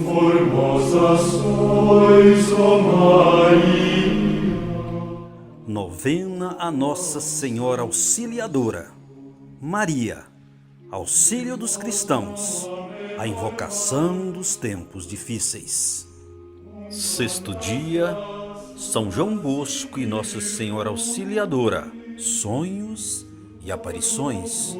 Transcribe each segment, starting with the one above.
Formosa sois, ó Maria. Novena a Nossa Senhora Auxiliadora. Maria, auxílio dos cristãos, a invocação dos tempos difíceis. Sexto dia, São João Bosco e Nossa Senhora Auxiliadora, sonhos e aparições.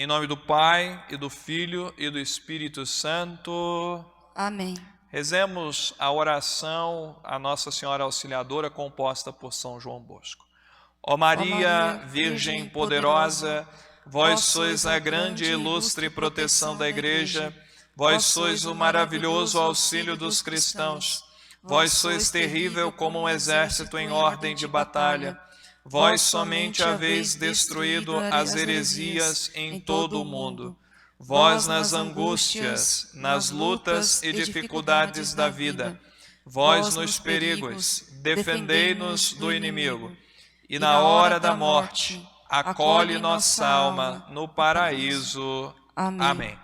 Em nome do Pai, e do Filho, e do Espírito Santo. Amém. Rezemos a oração a Nossa Senhora Auxiliadora, composta por São João Bosco. Ó Maria, Virgem poderosa, vós sois a grande e ilustre proteção da Igreja, vós sois o maravilhoso auxílio dos cristãos, vós sois terrível como um exército em ordem de batalha, vós somente haveis destruído as heresias em todo o mundo. Vós nas angústias, nas lutas e dificuldades da vida, vós nos perigos, defendei-nos do inimigo. E na hora da morte, acolhe nossa alma no paraíso. Amém.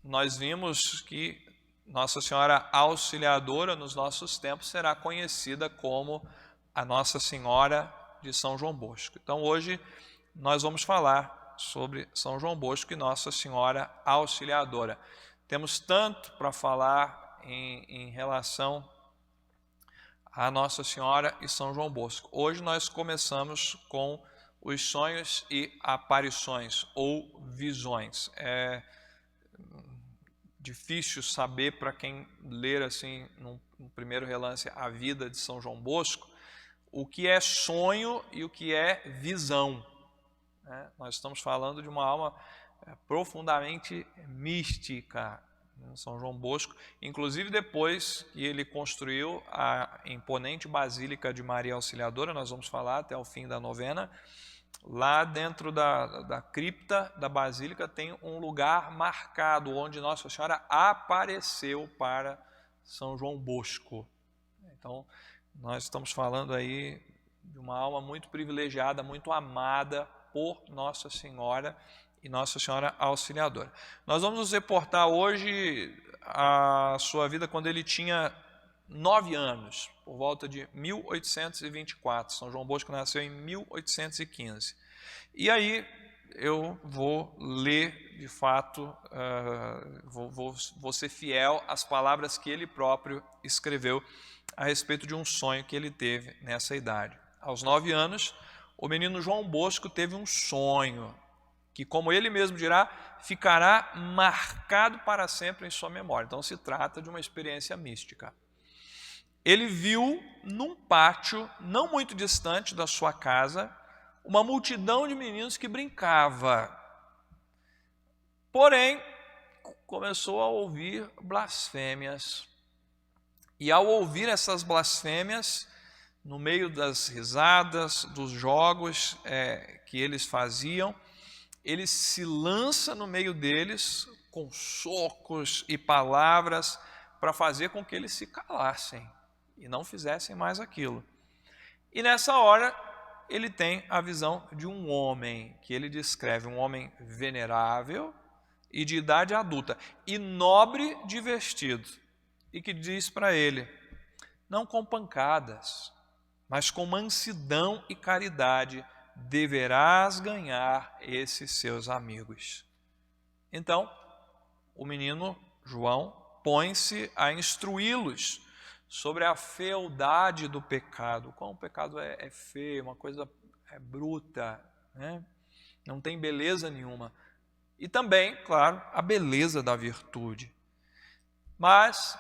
Nós vimos que Nossa Senhora Auxiliadora nos nossos tempos será conhecida como a Nossa Senhora de São João Bosco. Então hoje nós vamos falar sobre São João Bosco e Nossa Senhora Auxiliadora. Temos tanto para falar em relação a Nossa Senhora e São João Bosco. Hoje nós começamos com os sonhos e aparições ou visões. É difícil saber para quem ler assim num primeiro relance a vida de São João Bosco o que é sonho e o que é visão. Nós estamos falando de uma alma profundamente mística, São João Bosco, inclusive depois que ele construiu a imponente Basílica de Maria Auxiliadora, nós vamos falar até o fim da novena, lá dentro da cripta da Basílica tem um lugar marcado onde Nossa Senhora apareceu para São João Bosco. Então, nós estamos falando aí de uma alma muito privilegiada, muito amada por Nossa Senhora e Nossa Senhora Auxiliadora. Nós vamos nos reportar hoje a sua vida quando ele tinha 9 anos, por volta de 1824. São João Bosco nasceu em 1815. E aí eu vou ler, de fato, vou ser fiel às palavras que ele próprio escreveu a respeito de um sonho que ele teve nessa idade. Aos 9 anos, o menino João Bosco teve um sonho que, como ele mesmo dirá, ficará marcado para sempre em sua memória. Então se trata de uma experiência mística. Ele viu num pátio não muito distante da sua casa uma multidão de meninos que brincava. Porém, começou a ouvir blasfêmias. E ao ouvir essas blasfêmias, no meio das risadas, dos jogos que eles faziam, ele se lança no meio deles com socos e palavras para fazer com que eles se calassem e não fizessem mais aquilo. E nessa hora ele tem a visão de um homem, que ele descreve, um homem venerável e de idade adulta, e nobre de vestido, e que diz para ele: não com pancadas, mas com mansidão e caridade deverás ganhar esses seus amigos. Então, o menino João põe-se a instruí-los sobre a fealdade do pecado. Como o pecado é feio, uma coisa bruta, né? Não tem beleza nenhuma. E também, claro, a beleza da virtude. Mas,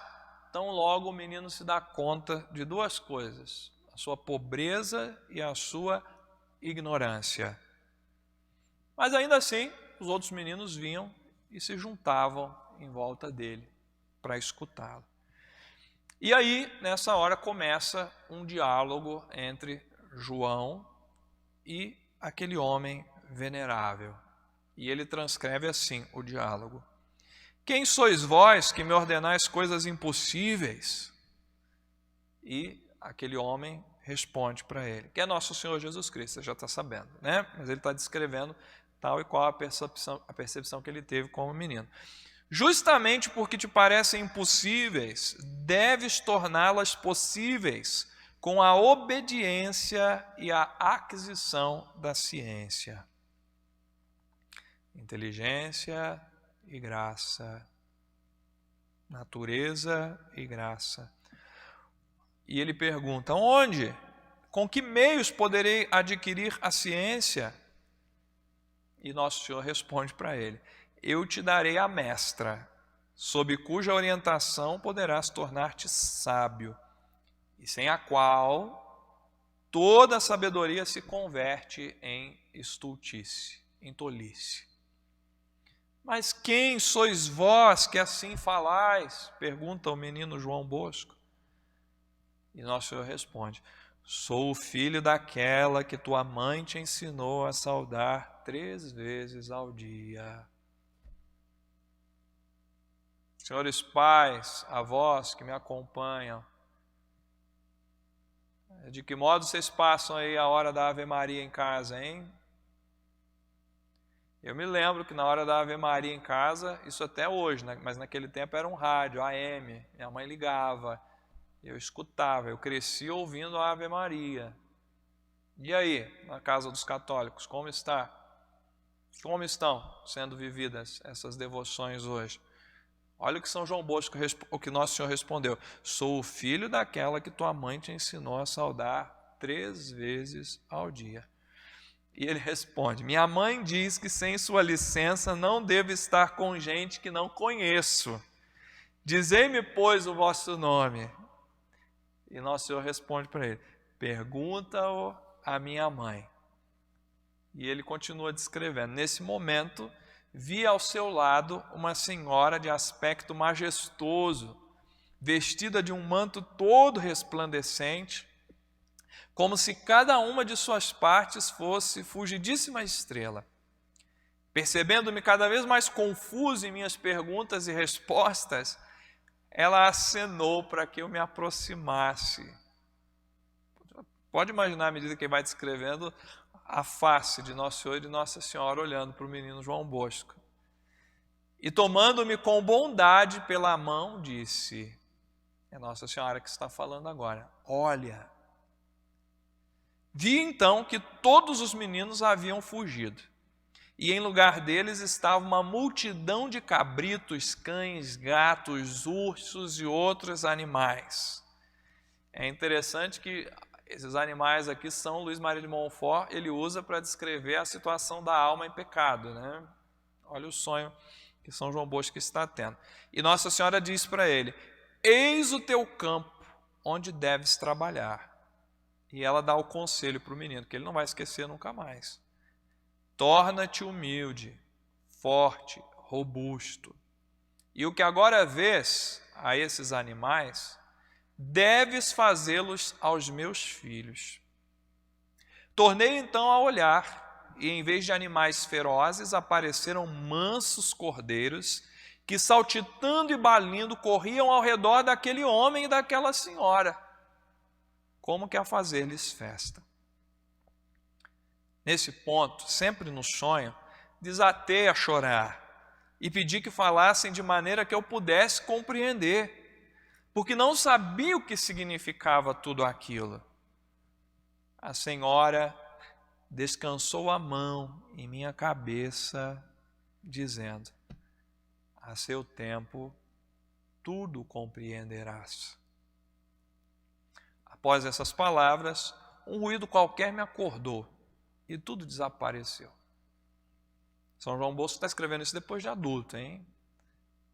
tão logo o menino se dá conta de duas coisas: a sua pobreza e a sua ignorância. Mas ainda assim, os outros meninos vinham e se juntavam em volta dele para escutá-lo. E aí, nessa hora, começa um diálogo entre João e aquele homem venerável. E ele transcreve assim o diálogo: quem sois vós que me ordenais coisas impossíveis? E aquele homem responde para ele, que é nosso Senhor Jesus Cristo, você já está sabendo, né? Mas ele está descrevendo tal e qual a percepção que ele teve como menino. Justamente porque te parecem impossíveis, deves torná-las possíveis com a obediência e a aquisição da ciência. Inteligência e graça, natureza e graça. E ele pergunta: onde? Com que meios poderei adquirir a ciência? E nosso Senhor responde para ele: eu te darei a mestra, sob cuja orientação poderás tornar-te sábio, e sem a qual toda a sabedoria se converte em estultice, em tolice. Mas quem sois vós que assim falais? Pergunta o menino João Bosco. E nosso Senhor responde: sou o filho daquela que tua mãe te ensinou a saudar 3 vezes ao dia. Senhores pais, avós que me acompanham, de que modo vocês passam aí a hora da Ave Maria em casa, hein? Eu me lembro que na hora da Ave Maria em casa, isso até hoje, né? Mas naquele tempo era um rádio, AM, minha mãe ligava, eu escutava, eu cresci ouvindo a Ave Maria. E aí, na casa dos católicos, como está? Como estão sendo vividas essas devoções hoje? Olha o que São João Bosco, o que Nosso Senhor respondeu: sou o filho daquela que tua mãe te ensinou a saudar 3 vezes ao dia. E ele responde: minha mãe diz que sem sua licença não devo estar com gente que não conheço. Dizei-me, pois, o vosso nome. E Nosso Senhor responde para ele: pergunta-o à minha mãe. E ele continua descrevendo: nesse momento, vi ao seu lado uma senhora de aspecto majestoso, vestida de um manto todo resplandecente, como se cada uma de suas partes fosse fulgidíssima estrela. Percebendo-me cada vez mais confuso em minhas perguntas e respostas, ela acenou para que eu me aproximasse. Pode imaginar, à medida que ele vai descrevendo, a face de Nosso Senhor e de Nossa Senhora olhando para o menino João Bosco. E tomando-me com bondade pela mão, disse: é Nossa Senhora que está falando agora, olha. Vi então que todos os meninos haviam fugido, e em lugar deles estava uma multidão de cabritos, cães, gatos, ursos e outros animais. É interessante que esses animais aqui São Luís Maria de Montfort, ele usa para descrever a situação da alma em pecado, né? Olha o sonho que São João Bosco está tendo. E Nossa Senhora diz para ele: eis o teu campo onde deves trabalhar. E ela dá o conselho para o menino, que ele não vai esquecer nunca mais. Torna-te humilde, forte, robusto. E o que agora vês a esses animais, deves fazê-los aos meus filhos. Tornei então a olhar, e em vez de animais ferozes, apareceram mansos cordeiros, que saltitando e balindo corriam ao redor daquele homem e daquela senhora, como que a fazer-lhes festa. Nesse ponto, sempre no sonho, desatei a chorar e pedi que falassem de maneira que eu pudesse compreender, porque não sabia o que significava tudo aquilo. A senhora descansou a mão em minha cabeça, dizendo: a seu tempo tudo compreenderás. Após essas palavras, um ruído qualquer me acordou e tudo desapareceu. São João Bosco está escrevendo isso depois de adulto, hein?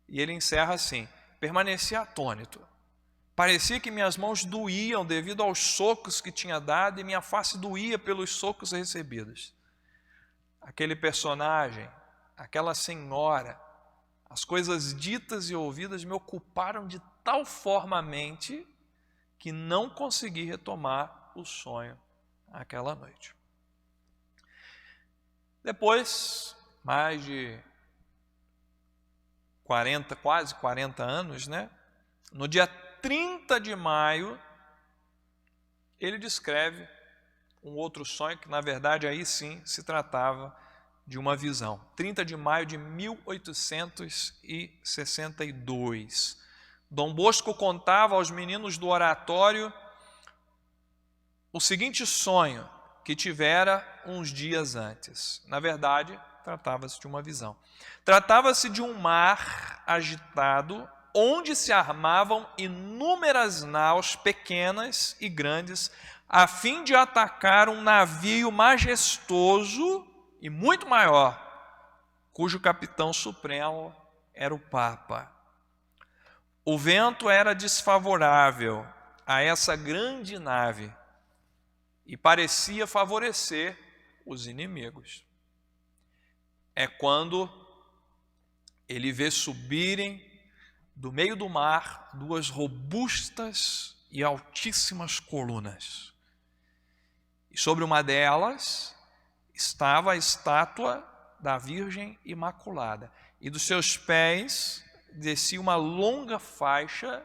E ele encerra assim: permaneci atônito. Parecia que minhas mãos doíam devido aos socos que tinha dado e minha face doía pelos socos recebidos. Aquele personagem, aquela senhora, as coisas ditas e ouvidas me ocuparam de tal forma a mente que não consegui retomar o sonho aquela noite. Depois, mais de 40, quase 40 anos, né? No dia 30 de maio, ele descreve um outro sonho que, na verdade, aí sim se tratava de uma visão. 30 de maio de 1862. Dom Bosco contava aos meninos do oratório o seguinte sonho que tivera uns dias antes. Na verdade, tratava-se de uma visão. Tratava-se de um mar agitado, onde se armavam inúmeras naus pequenas e grandes, a fim de atacar um navio majestoso e muito maior, cujo capitão supremo era o Papa. O vento era desfavorável a essa grande nave e parecia favorecer os inimigos. É quando ele vê subirem do meio do mar duas robustas e altíssimas colunas. E sobre uma delas estava a estátua da Virgem Imaculada. E dos seus pés descia uma longa faixa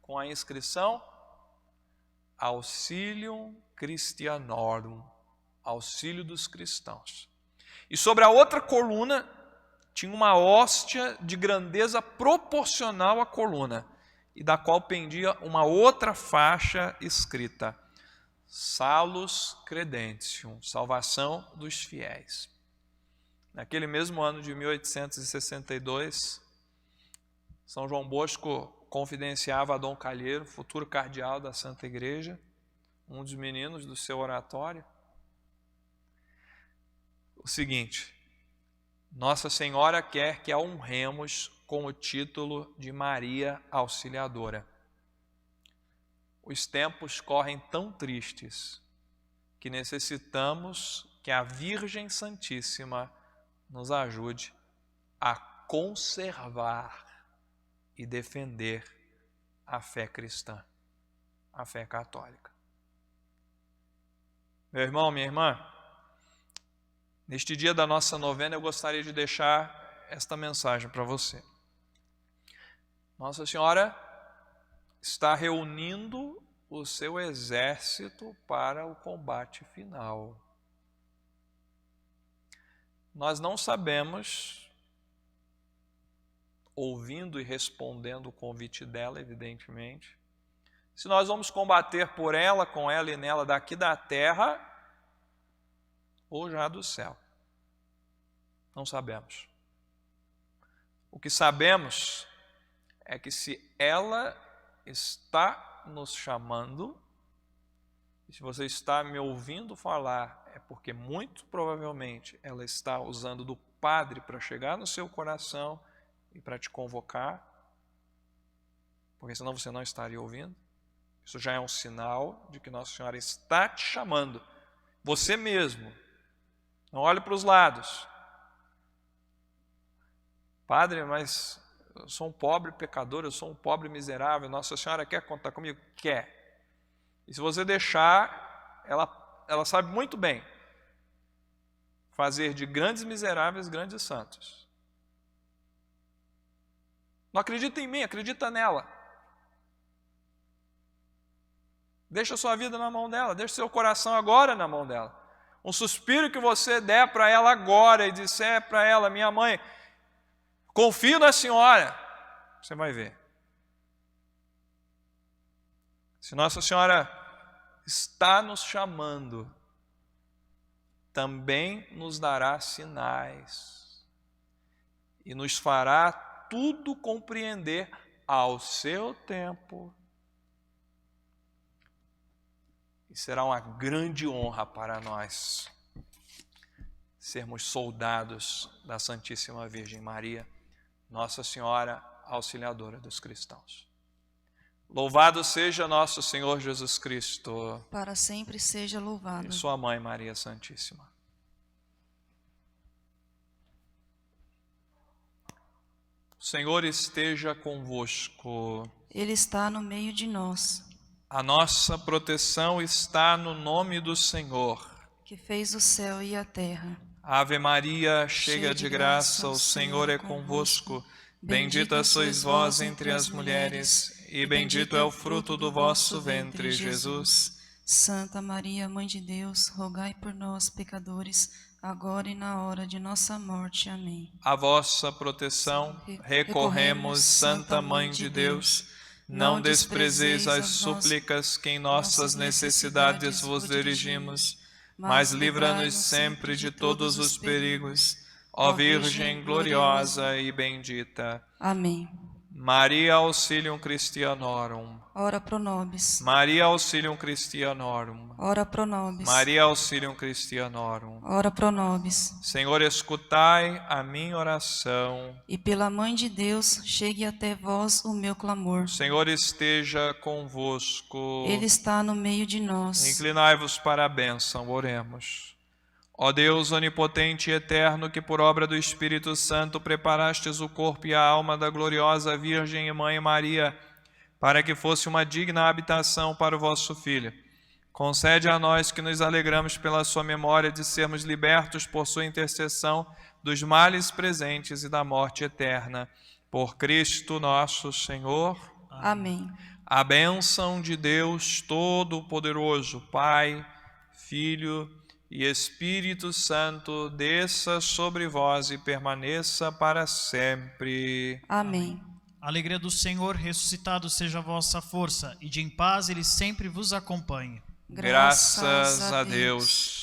com a inscrição Auxilium Christianorum, auxílio dos cristãos. E sobre a outra coluna tinha uma hóstia de grandeza proporcional à coluna, e da qual pendia uma outra faixa escrita Salus Credentium, salvação dos fiéis. Naquele mesmo ano de 1862, São João Bosco confidenciava a Dom Calheiro, futuro cardeal da Santa Igreja, um dos meninos do seu oratório, o seguinte: Nossa Senhora quer que a honremos com o título de Maria Auxiliadora. Os tempos correm tão tristes que necessitamos que a Virgem Santíssima nos ajude a conservar e defender a fé cristã, a fé católica. Meu irmão, minha irmã, neste dia da nossa novena eu gostaria de deixar esta mensagem para você. Nossa Senhora está reunindo o seu exército para o combate final. Nós não sabemos, ouvindo e respondendo o convite dela, evidentemente, se nós vamos combater por ela, com ela e nela daqui da terra ou já do céu. Não sabemos. O que sabemos é que se ela está nos chamando, e se você está me ouvindo falar, é porque muito provavelmente ela está usando do Padre para chegar no seu coração e para te convocar, porque senão você não estaria ouvindo. Isso já é um sinal de que Nossa Senhora está te chamando. Você mesmo. Não olhe para os lados. Padre, mas eu sou um pobre pecador, eu sou um pobre miserável, Nossa Senhora quer contar comigo? Quer. E se você deixar, ela sabe muito bem fazer de grandes miseráveis grandes santos. Não acredita em mim, acredita nela. Deixa a sua vida na mão dela, deixa o seu coração agora na mão dela. Um suspiro que você der para ela agora e disser para ela: minha mãe, confio na Senhora, você vai ver. Se Nossa Senhora está nos chamando, também nos dará sinais e nos fará tudo compreender ao seu tempo. E será uma grande honra para nós sermos soldados da Santíssima Virgem Maria, Nossa Senhora Auxiliadora dos cristãos. Louvado seja nosso Senhor Jesus Cristo. Para sempre seja louvado. E sua Mãe Maria Santíssima. O Senhor esteja convosco. Ele está no meio de nós. A nossa proteção está no nome do Senhor, que fez o céu e a terra. Ave Maria, cheia de graça, o Senhor é convosco. Bendita sois vós entre as mulheres, e bendito é o fruto do vosso ventre, Jesus. Santa Maria, Mãe de Deus, rogai por nós, pecadores, agora e na hora de nossa morte. Amém. A vossa proteção recorremos, Santa Mãe de Deus. Não desprezeis as súplicas que em nossas necessidades vos dirigimos, mas livra-nos sempre de todos os perigos. Ó Virgem gloriosa e bendita. Amém. Maria Auxilium Christianorum. Ora pro nobis. Maria Auxilium Christianorum. Ora pro nobis. Maria Auxilium Christianorum. Ora pro nobis. Senhor, escutai a minha oração. E pela Mãe de Deus, chegue até vós o meu clamor. Senhor, esteja convosco. Ele está no meio de nós. Inclinai-vos para a bênção, oremos. Ó Deus onipotente e eterno, que por obra do Espírito Santo preparastes o corpo e a alma da gloriosa Virgem e Mãe Maria, para que fosse uma digna habitação para o vosso Filho, concede a nós que nos alegramos pela sua memória de sermos libertos por sua intercessão dos males presentes e da morte eterna. Por Cristo nosso Senhor. Amém. A bênção de Deus Todo-Poderoso, Pai, Filho e Espírito Santo, desça sobre vós e permaneça para sempre. Amém. A alegria do Senhor ressuscitado seja a vossa força, e de em paz Ele sempre vos acompanhe. Graças a Deus.